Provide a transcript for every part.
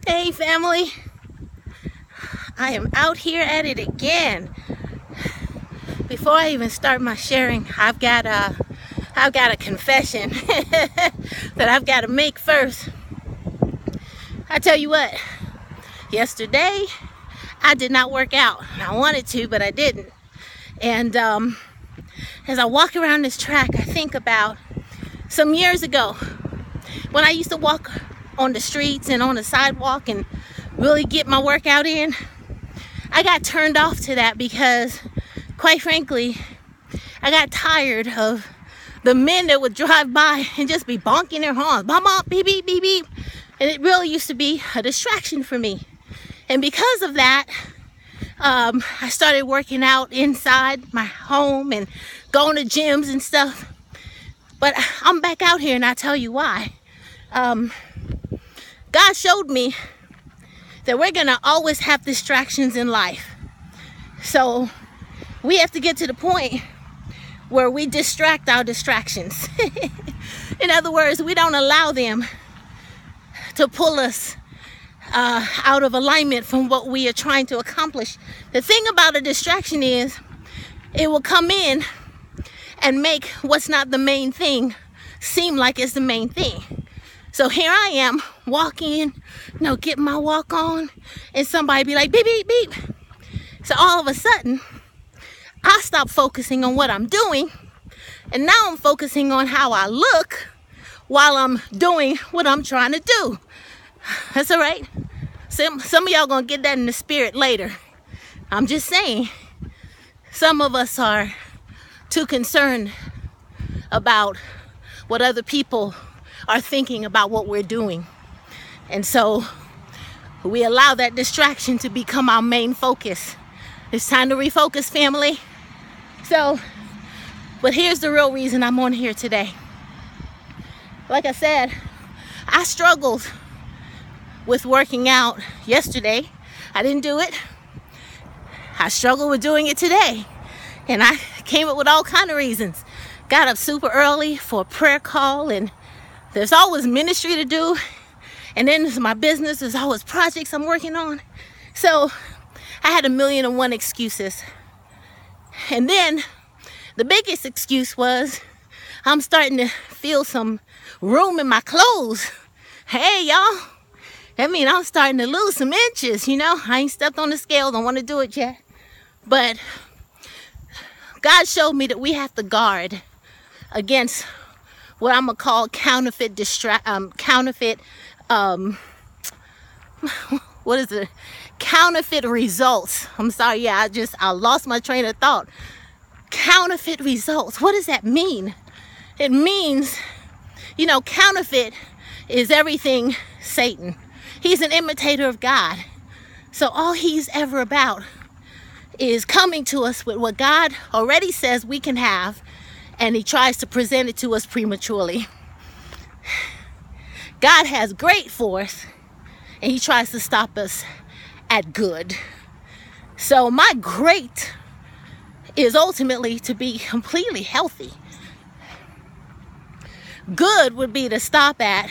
Hey family, I am out here at it again. Before I even start my sharing, I've got a confession that I've got to make first. I tell you what, yesterday I did not work out. I wanted to, but I didn't. And as I walk around this track, I think about some years ago when I used to walk on the streets and on the sidewalk and really get my workout in. I got turned off to that because, quite frankly, I got tired of the men that would drive by and just be bonking their horns, bump, bump, beep, beep, beep, beep. And it really used to be a distraction for me. And because of that, I started working out inside my home and going to gyms and stuff. But I'm back out here, and I'll tell you why. God showed me that we're going to always have distractions in life. So we have to get to the point where we distract our distractions. In other words, we don't allow them to pull us out of alignment from what we are trying to accomplish. The thing about a distraction is it will come in and make what's not the main thing seem like it's the main thing. So here I am walking, getting my walk on, and somebody be like, beep, beep, beep. So all of a sudden, I stop focusing on what I'm doing, and now I'm focusing on how I look while I'm doing what I'm trying to do. That's all right. Some of y'all gonna get that in the spirit later. I'm just saying, some of us are too concerned about what other people are thinking about what we're doing. And so we allow that distraction to become our main focus. It's time to refocus, family. So, but here's the real reason I'm on here today. Like I said, I struggled with working out yesterday. I didn't do it. I struggled with doing it today. And I came up with all kinds of reasons. Got up super early for a prayer call, and there's always ministry to do. And then there's my business. There's always projects I'm working on. So I had 1,000,001 excuses. And then the biggest excuse was I'm starting to feel some room in my clothes. Hey, y'all. That means I'm starting to lose some inches, I ain't stepped on the scale. Don't want to do it yet. But God showed me that we have to guard against what I'm gonna call counterfeit results. I'm sorry, yeah, I lost my train of thought. Counterfeit results. What does that mean? It means, counterfeit is everything Satan. He's an imitator of God. So all he's ever about is coming to us with what God already says we can have, and he tries to present it to us prematurely. God has great for us, and he tries to stop us at good. So my great is ultimately to be completely healthy. Good would be to stop at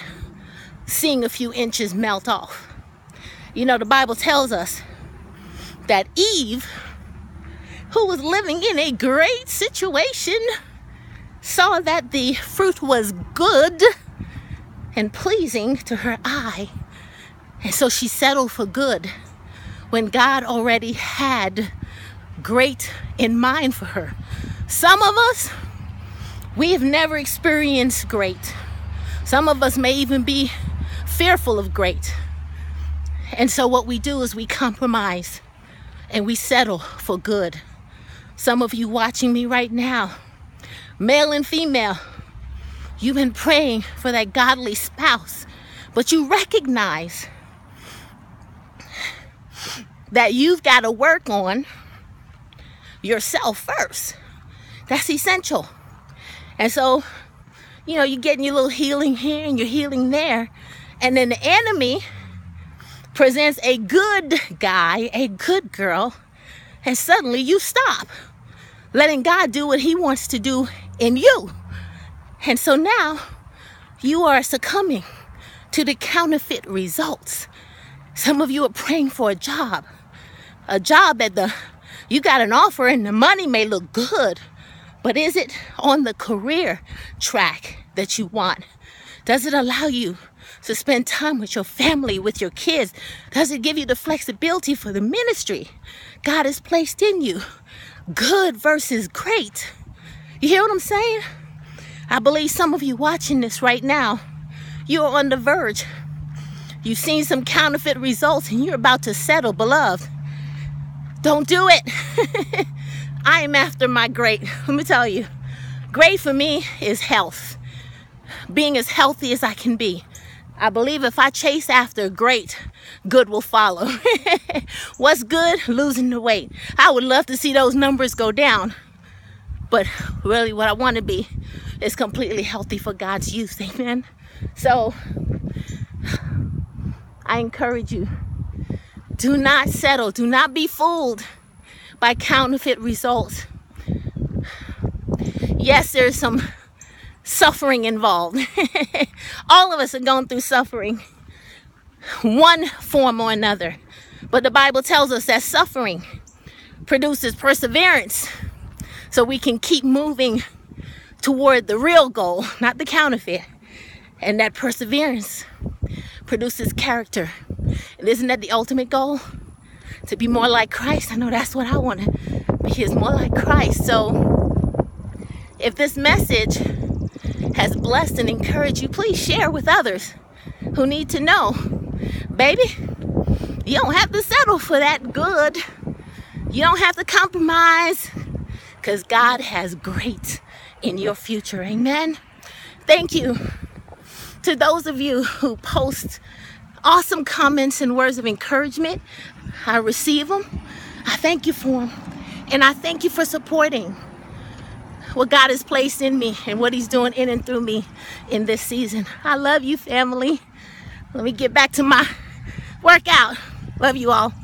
seeing a few inches melt off. The Bible tells us that Eve, who was living in a great situation, saw that the fruit was good and pleasing to her eye. And so she settled for good when God already had great in mind for her. Some of us, we have never experienced great. Some of us may even be fearful of great. And so what we do is we compromise and we settle for good. Some of you watching me right now, male and female, you've been praying for that godly spouse, but you recognize that you've got to work on yourself first. That's essential. And so, you're getting your little healing here and you're healing there. And then the enemy presents a good guy, a good girl, and suddenly you stop letting God do what he wants to do in you. And so now you are succumbing to the counterfeit results. Some of you are praying for a job that you got an offer and the money may look good, but is it on the career track that you want? Does it allow you to spend time with your family, with your kids? Does it give you the flexibility for the ministry God has placed in you? Good versus great. You hear what I'm saying? I believe some of you watching this right now, you're on the verge. You've seen some counterfeit results and you're about to settle, beloved. Don't do it. I am after my great. Let me tell you, great for me is health. Being as healthy as I can be. I believe if I chase after great, good will follow. What's good? Losing the weight. I would love to see those numbers go down. But really what I want to be is completely healthy for God's use. Amen. So I encourage you, do not settle. Do not be fooled by counterfeit results. Yes, there's some suffering involved. All of us are going through suffering, one form or another. But the Bible tells us that suffering produces perseverance, so we can keep moving toward the real goal, not the counterfeit. And that perseverance produces character. And isn't that the ultimate goal? To be more like Christ. I know that's what I want to be, is more like Christ. So if this message has blessed and encouraged you, please share with others who need to know. Baby, you don't have to settle for that good. You don't have to compromise, because God has great in your future. Amen. Thank you to those of you who post awesome comments and words of encouragement. I receive them. I thank you for them. And I thank you for supporting what God has placed in me and what He's doing in and through me in this season. I love you, family. Let me get back to my workout. Love you all.